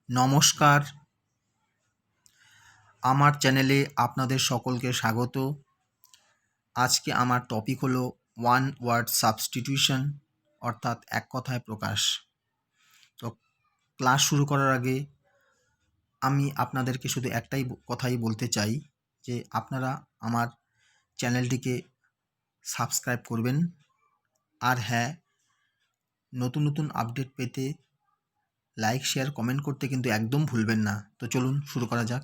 নমস্কার, আমার চ্যানেলে আপনাদের সকলকে স্বাগত। আজকে আমার টপিক হলো ওয়ান ওয়ার্ড সাবস্টিটিউশন, অর্থাৎ এক কথায় প্রকাশ। তো ক্লাস শুরু করার আগে আমি আপনাদেরকে শুধু একটাই কথাই বলতে চাই যে আপনারা আমার চ্যানেলটিকে সাবস্ক্রাইব করবেন। আর হ্যাঁ, নতুন নতুন আপডেট পেতে লাইক, শেয়ার, কমেন্ট করতে কিন্তু একদম ভুলবেন না। তো চলুন শুরু করা যাক।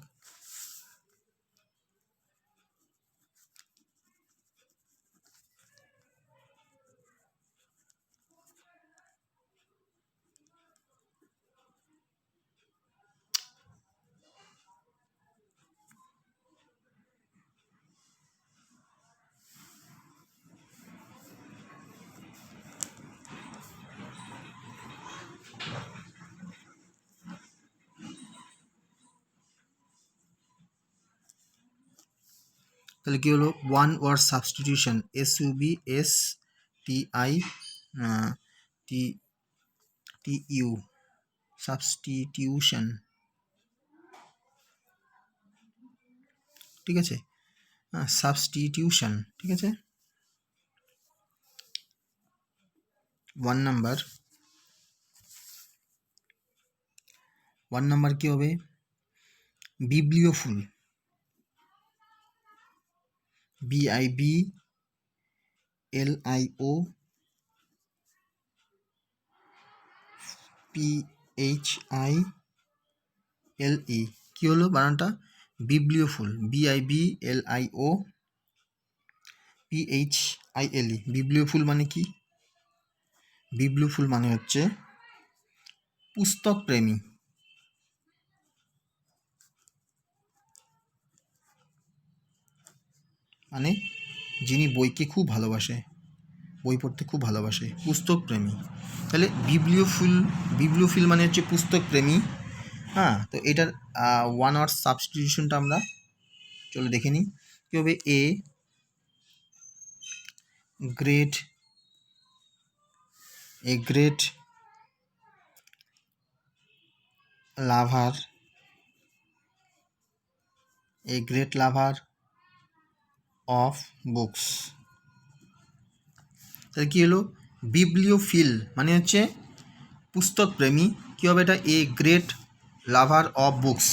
তাহলে কী হলো? ওয়ান ওয়ার্ড সাবস্টিটিউশন, SUBSTI টি TU, সাবস্টিটিউশন। ঠিক আছে, সাবস্টিটিউশন। ঠিক আছে, ওয়ান নাম্বার কী হবে? বিব্লিওফুল, BIBLIO PHILE। কী হলো বানানটা? বিব্লিওফুল, BIBLIO PHILE। বিব্লিওফুল মানে কি? বিব্লিওফুল মানে হচ্ছে পুস্তক প্রেমী। মানে যিনি বইকে খুব ভালোবাসে, বই পড়তে খুব ভালোবাসে, পুস্তক প্রেমী। তাহলে বিব্লিওফিল মানে হচ্ছে পুস্তক প্রেমী। হ্যাঁ, তো এটার ওয়ান ওয়ার্ড সাবস্টিটিউশনটা আমরা চলো দেখে নিই। কী হবে? A great lover, of books. তাহলে কী হলো? বিব্লিওফিল মানে হচ্ছে পুস্তক প্রেমী। কী হবে এটা? A great lover of books.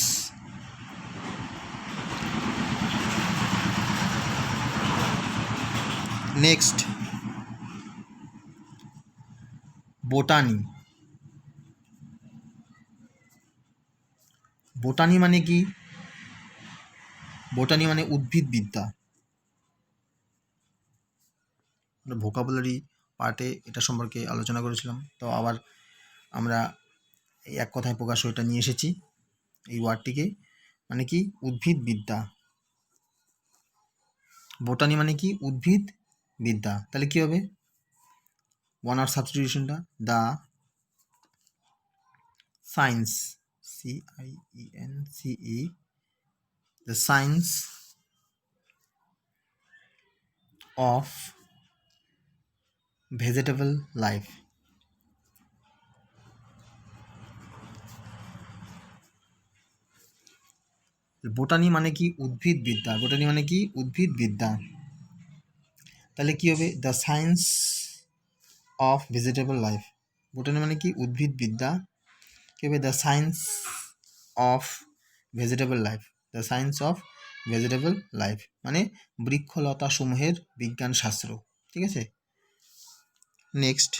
Next, botany. Botany মানে কি? বোটানি মানে উদ্ভিদবিদ্যা। ভোকাবুলারি পার্টে এটা সম্পর্কে আলোচনা করেছিলাম, তো আবার আমরা এই এক কথায় প্রকাশ ওইটা নিয়ে এসেছি এই ওয়ার্ডটিকে। মানে কি? উদ্ভিদবিদ্যা। বোটানি মানে কি? উদ্ভিদবিদ্যা। তাহলে কী হবে ওয়ান আওয়ার সাবস্টিটিউশনটা? The science, CIENCE, the science of vegetable life. Botany মানে কি? উদ্ভিদবিদ্যা। বোটানি মানে কি? উদ্ভিদবিদ্যা। তাহলে কী হবে? The science of vegetable life. Botany মানে কি? উদ্ভিদবিদ্যা। কী হবে? The science of vegetable life. The science of vegetable life মানে বৃক্ষলতা সমূহের বিজ্ঞান শাস্ত্র। ঠিক আছে, নেক্সট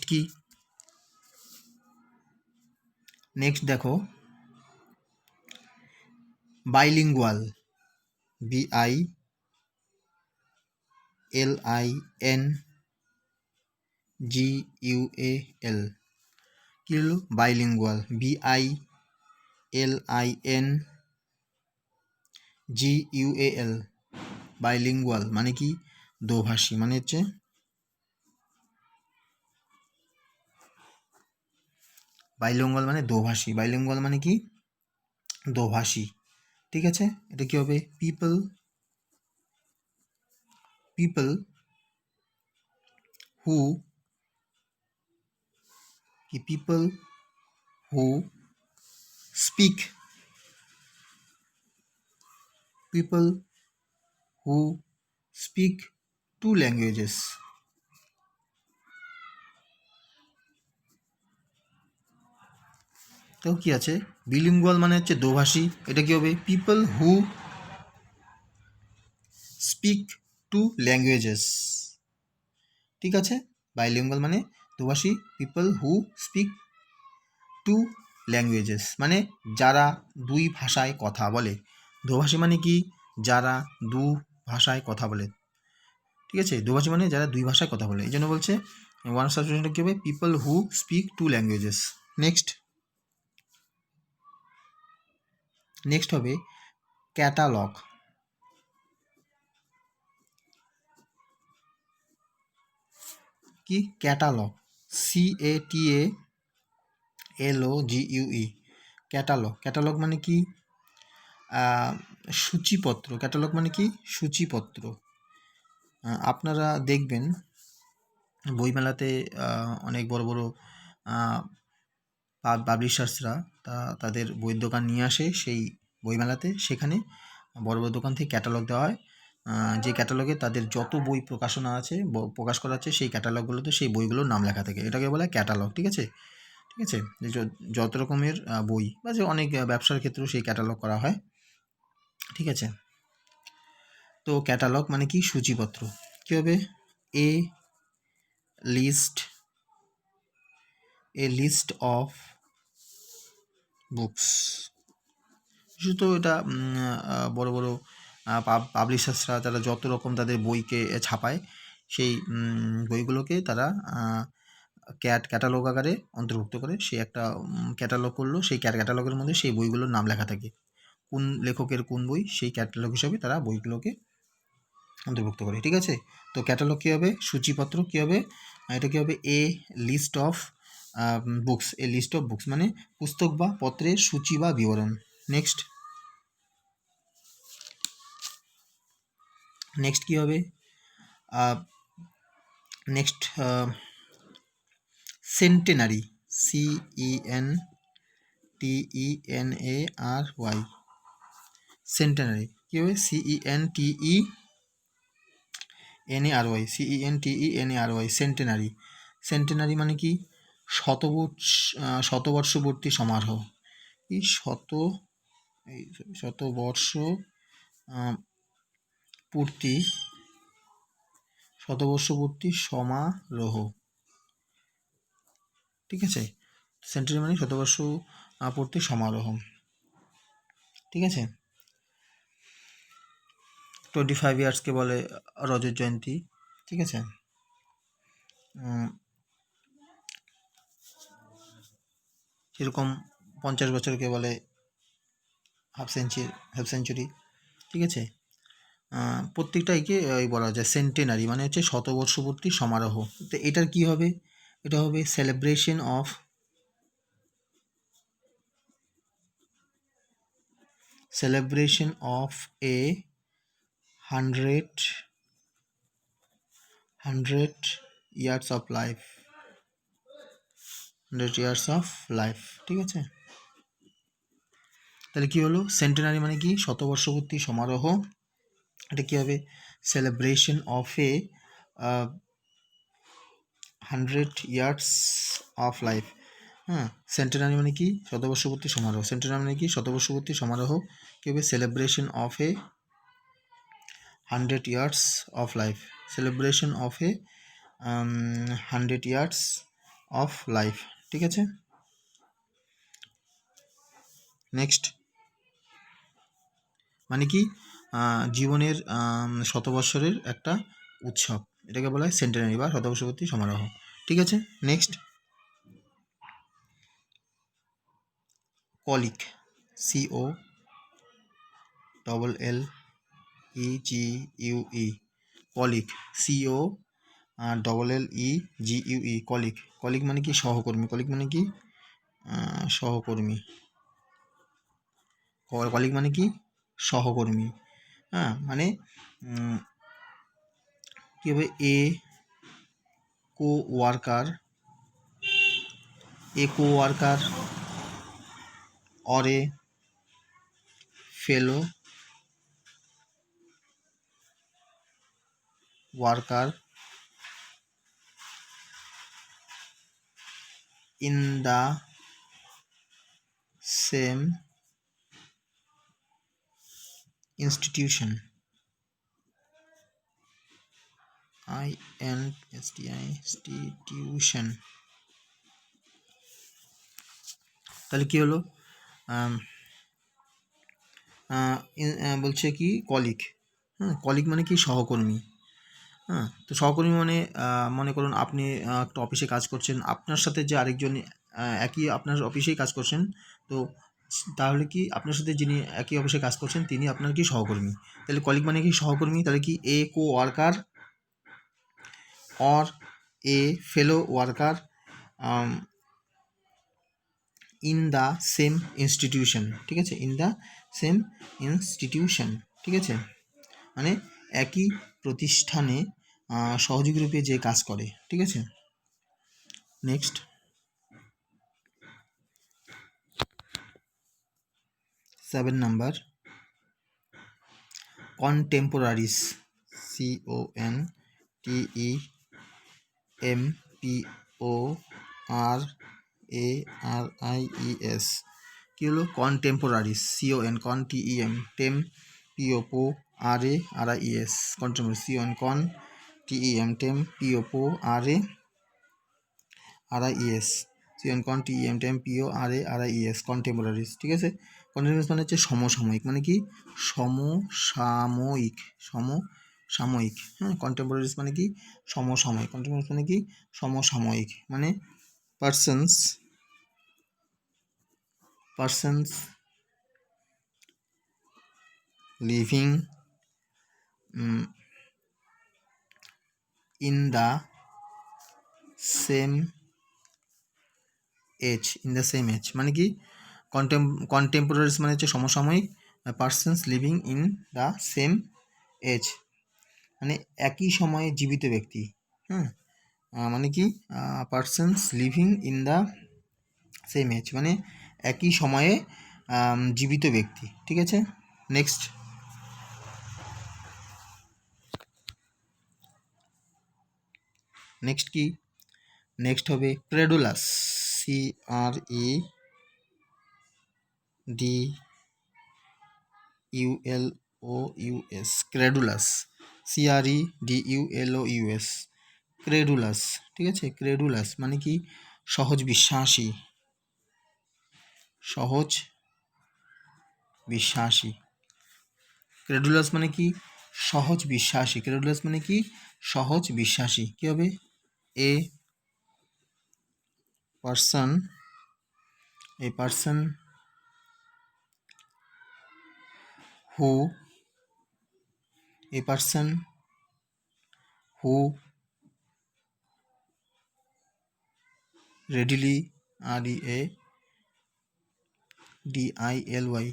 কি? নেক্সট দেখো, বাইলিঙ্গুয়াল, BILINGUAL। কী হলো? Bilingual, BILINGUAL। বাইলিঙ্গুয়াল মানে কি? দোভাষী। মানে হচ্ছে বাইলিঙ্গুয়াল মানে দোভাষী। বাইলিঙ্গুয়াল মানে কি? দোভাষী। ঠিক আছে, এটা কি হবে? People who who speak, people who speak two languages. তো কি আছে, বিলিঙ্গুয়াল মানে হচ্ছে দোভাষী, এটা কি হবে people who speak two languages. ঠিক আছে, বাইলিঙ্গুয়াল মানে দোভাষী, people who speak two languages মানে যারা দুই ভাষায় কথা বলে। দোভাষী মানে কি, যারা দু ভাষায় কথা বলে। ঠিক আছে, দোভাষী মানে যারা দুই ভাষায় কথা বলে, এই জন্য বলছে ওয়ান সাবস্টিটিউশনটা কী হবে, people who speak two languages. Next হবে ক্যাটালগ। কি ক্যাটালগ, CATALOGUE, ক্যাটালগ। ক্যাটালগ মানে কি, সূচিপত্র। ক্যাটালগ মানে কি সূচিপত্র। আপনারা দেখবেন বইমেলাতে অনেক বড় বড় পাবলিশার্সরা তাদের বইয়ের দোকান নিয়ে আসে সেই বইমেলাতে, সেখানে বড় বড় দোকান থেকে ক্যাটালগ দেওয়া হয়, যে ক্যাটালগে তাদের যত বই প্রকাশনা আছে প্রকাশ করা আছে সেই ক্যাটালগুলোতে সেই বইগুলোর নাম লেখা থাকে, এটাকে বলা হয় ক্যাটালগ। ঠিক আছে, ঠিক আছে, যত রকমের বই বা যে অনেক ব্যবসার ক্ষেত্রেও সেই ক্যাটালগ করা হয়। ঠিক আছে, তো ক্যাটালগ মানে কি সূচিপত্র। কী হবে, এ লিস্ট অফ বুকস। তো এটা বড় বড় পাবলিশার্সরা তারা যত রকম তাদের বইকে ছাপায় সেই বইগুলোকে তারা ক্যাটালগ আকারে অন্তর্ভুক্ত করে, সে একটা ক্যাটালগ করলো, সেই ক্যাটালগের মধ্যে সেই বইগুলোর নাম লেখা থাকে, কোন লেখকের কোন বই, সেই ক্যাটালগ হিসাবে তারা বইগুলোকে অন্তর্ভুক্ত করে। ঠিক আছে, তো ক্যাটালগ কী হবে, সূচিপত্র। কী হবে, এটা কী হবে, a list of books. A list of books মানে পুস্তক বা পত্রের সূচি বা বিবরণ। নেক্সট কী হবে, সেন্টেনারি, CENTENARY, সেন্টেনারি। কী হবে, CENTENARY, সেন্টেনারি। সেন্টেনারি মানে কি শতবর্ষবর্তী সমারোহ। কি শতবর্ষ শতবর্ষপূর্তি সমারোহ। ঠিক আছে, সেন্টারি মানে শতবর্ষ পূর্তি সমারোহ। ঠিক আছে, 25 ইয়ার্সকে বলে রজত জয়ন্তী। ঠিক আছে, সেরকম 50 বছরকে বলে হাফ সেঞ্চুরি। ঠিক আছে, প্রত্যেকটাইকে বলা যায় সেন্টেনারি মানে হচ্ছে শতবর্ষপূর্তি সমারোহ। তো এটার কি হবে, এটা হবে celebration of A 100 years of life, 100 years of life। ঠিক আছে, তাহলে কি হলো, সেন্টেনারি মানে কি শতবর্ষপূর্তি সমারোহ। এটা কি হবে, celebration of A 100 years of life। হ্যাঁ, সেন্টেনারি মানে কি শতবর্ষপূর্তি সমারোহ, সেন্টেনারি মানে কি শতবর্ষপূর্তি সমারোহ। কি হবে, celebration of A 100 years of life, celebration of A 100 years of life। ঠিক আছে, নেক্সট মানে কি জীবনের শতবৎসরের একটা উৎসব, এটাকে বলা হয় সেন্টেনারি বা শতবর্ষপূর্তি সমারোহ। ঠিক আছে, next colic, COLLEGUE, colic, COLLEGUE, colic. Colic মানে কি সহকর্মী, কলিক মানে কি সহকর্মী, কলিক মানে কি সহকর্মী। হ্যাঁ, মানে কী হবে, কো worker or a fellow worker in the same institution. institution তাহলে কি হলো? বলছে কি কলিগ। হ্যাঁ, কলিগ মানে কি সহকর্মী। হ্যাঁ, তো সহকর্মী মানে মনে করুন আপনি একটা অফিসে কাজ করছেন, আপনার সাথে যে আরেকজন একই আপনার অফিসেই কাজ করছেন, তো তাহলে কি আপনার সাথে যিনি একই অফিসে কাজ করছেন তিনি আপনার কি সহকর্মী। তাহলে কলিগ মানে কি সহকর্মী, তাহলে কি a co worker or a fellow worker in the same institution. ঠিক আছে, ইন দ্য সেম ইনস্টিটিউশন। ঠিক আছে, মানে একই প্রতিষ্ঠানে সহযোগী রূপে যে কাজ করে। ঠিক আছে, নেক্সট 7 নাম্বার কন্টেম্পোরারিজ। CONTEMPORARIES কি হলো? কন্টেম্পোরারিজ, CON টেম PORARIES কন্টেম্পোরারিজ, টেম PORARIES কন্টেম্পোরারিজ। ঠিক আছে, কন্টেম্পোরারিজ মানে হচ্ছে সমসাময়িক, মানে কি সমসাময়িক, সমসাময়িক। হ্যাঁ, কন্টেম্পোরারিজ মানে কি সমসাময়িক, কন্টেম্পোরারিজ মানে কি সমসাময়িক, মানে persons living in the same age, মানে কি কন্টেম্পোরারিজ মানে হচ্ছে সমসাময়িক, persons living in the same age মানে একই সময়ে জীবিত ব্যক্তি। হ্যাঁ, মানে কি persons living in the same age মানে একই সময়ে জীবিত ব্যক্তি। ঠিক আছে, নেক্সট কি? নেক্সট হবে ক্রেডুলাস। CREDULOUS, ক্রেডুলাস, CREDULOUS, ক্রেডুলাস। ঠিক আছে, ক্রেডুলাস মানে কি সহজ বিশ্বাসী, সহজ বিশ্বাসী। ক্রেডুলাস মানে কি সহজ বিশ্বাসী, ক্রেডুলাস মানে কি সহজ বিশ্বাসী। কি হবে? A person who readily READILY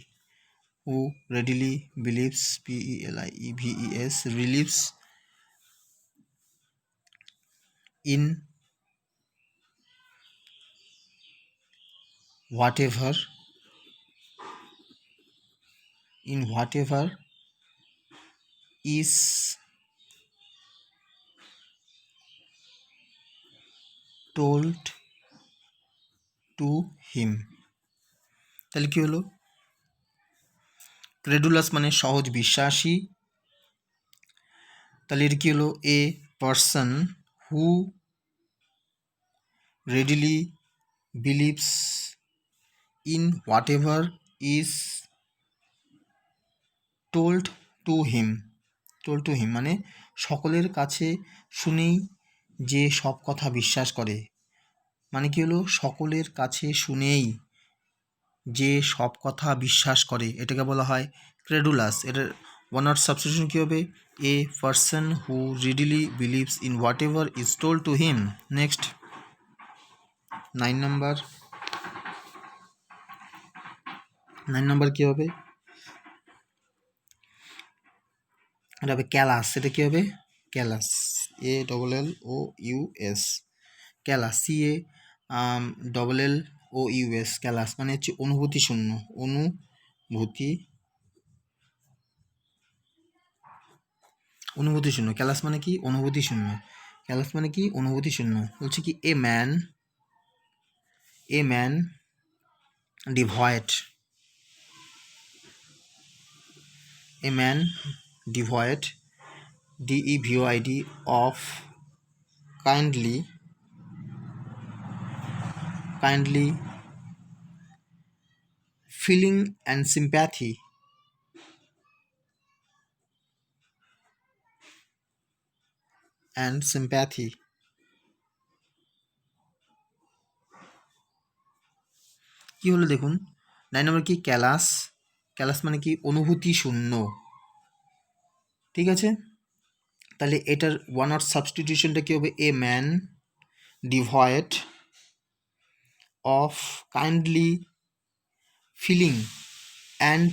who readily believes believes in whatever is told to him। তাহলে কি হলো? ক্রেডুলাস মানে সহজ বিশ্বাসী, তাহলে এর কি হলো? এ person who readily believes in whatever is told to him মানে সকলের কাছে শুনেই যে সব কথা বিশ্বাস করে। মানে কি হলো? সকলের কাছে শুনেই যে সব কথা বিশ্বাস করে, এটাকে বলা হয় ক্রেডুলাস। এটার ওয়ান ওয়ার্ড সাবস্টিটিউশন কী হবে? A person who readily believes in whatever is told to him. Next 9 number কী হবে? এটা হবে ক্যালাস। এটা কী হবে? Callous, ALLOUS, callous, CALLS O U S, callous মানে হচ্ছে অনুভূতি শূন্য, অনুভূতি শূন্য। ক্যালাস মানে কি? অনুভূতি শূন্য। ক্যালাস মানে কি? অনুভূতি শূন্য। বলছে কি এ man devoid, DEVOID of kindly feeling and sympathy কি হলো দেখুন 9 নম্বর কি? ক্যালাস মানে কি? অনুভূতি শূন্য। ঠিক আছে, তাহলে এটার ওয়ান ওয়ার্ড সাবস্টিটিউশনটা কি হবে? A man devoid of kindly feeling and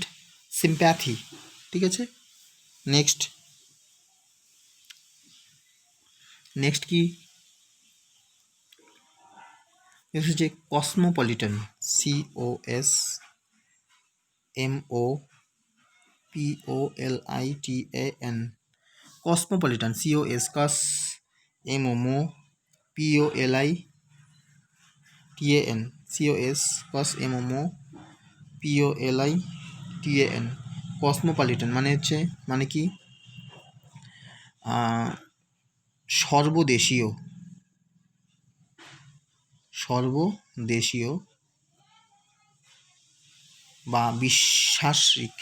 sympathy. ঠিক আছে, নেক্সট কি হচ্ছে? Cosmopolitan, COSMOPOLITAN, cosmopolitan, COS COSMOPOLITAN, cosmopolitan মানে হচ্ছে মানে কি? সর্বদেশীয় বা বিশ্বাসরিক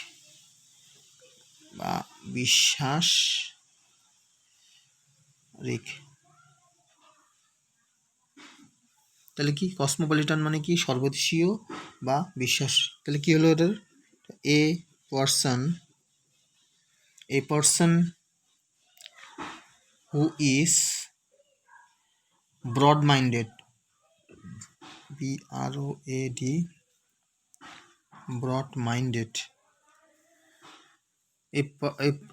তাহলে কি? কসমোপলিটন মানে কি? সর্বদেশীয় বা বিশ্বাস। তাহলে কি হলো এটার? A person who is broad minded, BROAD, broad minded,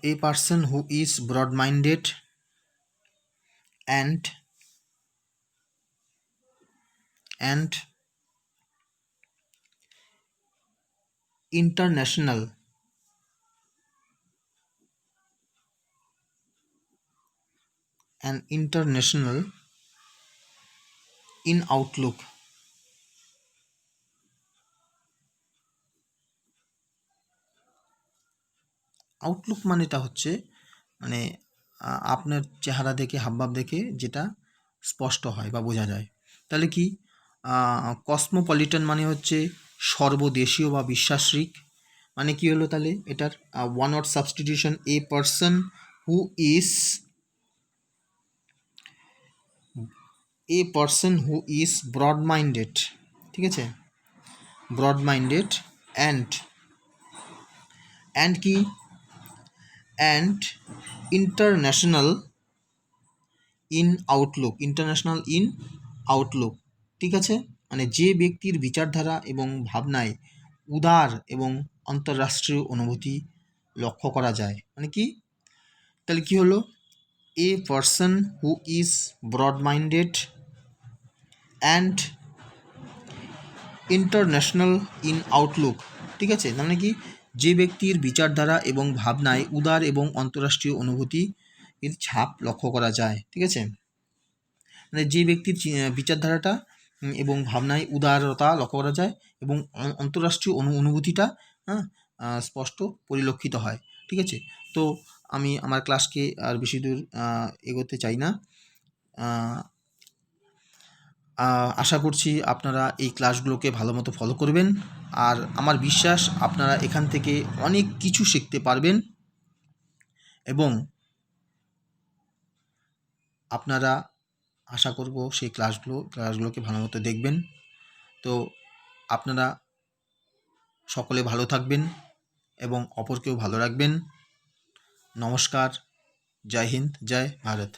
a person who is broad minded and international in outlook. Outlook মানেটা হচ্ছে মানে আপনার চেহারা দেখে, হাবভাব দেখে যেটা স্পষ্ট হয় বা বোঝা যায়। তাহলে কি? কসমোপলিটন মানে হচ্ছে সর্বদেশীয় বা বিশ্বাসরিক। মানে কি হলো তাহলে এটার one word substitution? A person who is broad minded. ঠিক আছে, ব্রড মাইন্ডেড অ্যান্ড কি? And international in outlook. ঠিক আছে, মানে যে ব্যক্তির বিচারধারা এবং ভাবনায় উদার এবং আন্তঃরাষ্ট্রীয় অনুভূতি লক্ষ্য করা যায়। মানে কি? তাহলে কি হলো? A person who is broad minded and international in outlook. ঠিক আছে, মানে কি? যে ব্যক্তির বিচারধারা এবং ভাবনায় উদার এবং আন্তঃরাষ্ট্রীয় অনুভূতি এর ছাপ লক্ষ্য করা যায়। ঠিক আছে, মানে যে ব্যক্তির বিচারধারাটা এবং ভাবনায় উদারতা লক্ষ্য করা যায় এবং আন্তঃরাষ্ট্রীয় অনুভূতিটা স্পষ্ট পরিলক্ষিত হয়। ঠিক আছে, তো আমি আমার ক্লাসকে আর বেশি দূর এগোতে চাই না। আশা করছি আপনারা এই ক্লাসগুলোকে ভালো মতো ফলো করবেন, আর আমার বিশ্বাস আপনারা এখান থেকে অনেক কিছু শিখতে পারবেন এবং আপনারা আশা করব সেই ক্লাসগুলোকে ভালো মতো দেখবেন। তো আপনারা সকলে ভালো থাকবেন এবং অপরকেও ভালো রাখবেন। নমস্কার, জয় হিন্দ, জয় ভারত।